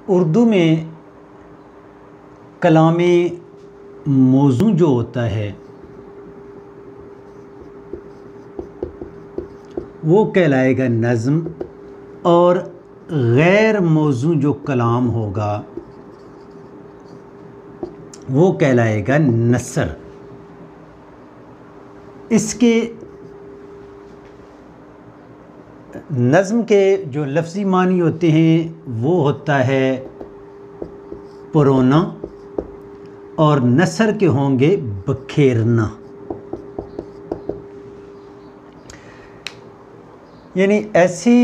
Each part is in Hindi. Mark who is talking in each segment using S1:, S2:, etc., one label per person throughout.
S1: उर्दू में कलामे मौजू जो होता है वो कहलाएगा नज़्म, और गैर मौजू जो कलाम होगा वो कहलाएगा नसर। इसके नज़्म के जो लफ्ज़ी मानी होते हैं वो होता है परोना, और नसर के होंगे बखेरना। यानी ऐसी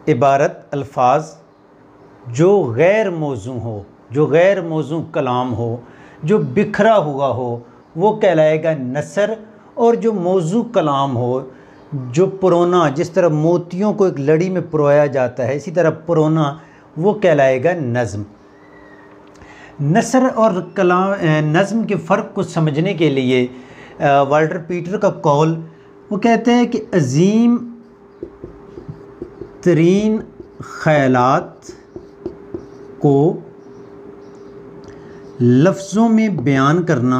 S1: इबारत अल्फाज जो गैर मौजू हो, जो गैर मौजू कलाम हो, जो बिखरा हुआ हो, वो कहलाएगा नसर। और जो मौजू कलाम हो, जो परोना, जिस तरह मोतियों को एक लड़ी में परोया जाता है, इसी तरह परोना, वो कहलाएगा नज़्म। नसर और कलाम नज़्म के फ़र्क को समझने के लिए वाल्टर पीटर का कौल, वो कहते हैं कि अजीम तरीन ख़यालात को लफ्ज़ों में बयान करना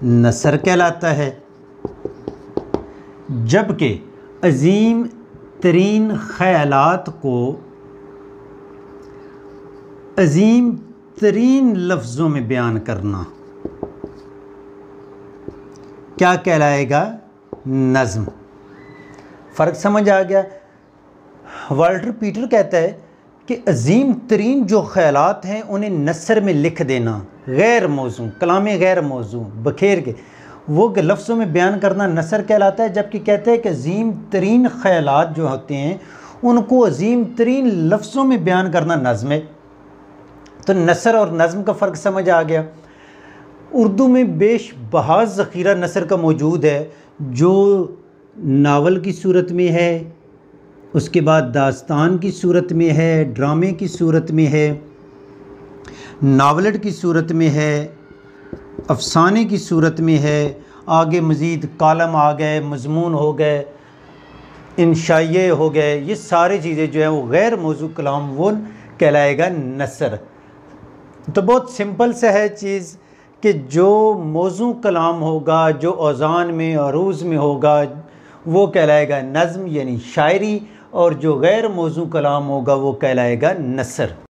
S1: नसर कहलाता है, जबकि अजीम तरीन ख़यालात को अजीम तरीन लफ्ज़ों में बयान करना क्या कहलाएगा? नज़्म। फ़र्क समझ आ गया? वाल्टर पीटर कहता है कि अजीम तरीन जो ख़यालात हैं उन्हें नसर में लिख देना, गैर मौजू कलामे गैर मौजू बखेर के वो लफ्ज़ों में बयान करना नसर कहलाता है, जबकि कहते हैं कि अजीम तरीन ख़यालात जो होते हैं उनको अजीम तरीन लफ्ज़ों में बयान करना नज़्म है। तो नसर और नज़्म का फ़र्क समझ आ गया। उर्दू में बेशबहा ज़ख़ीरा नसर का मौजूद है, जो नावल की सूरत में है, उसके बाद दास्तान की सूरत में है, ड्रामे की सूरत में है, नावलट की सूरत में है, अफसाने की सूरत में है, आगे मज़ीद कालम आ गए, मज़मून हो गए, इंशाइये हो गए, ये सारी चीज़ें जो हैं वो गैर मौजू कलाम वो कहलाएगा नसर। तो बहुत सिंपल सा है चीज़ कि जो मौजू कलाम होगा, जो औज़ान में अरूज़ में होगा, वो कहलाएगा नज़्म यानी शायरी, और जो गैर मौजू कलाम होगा वो कहलाएगा नसर।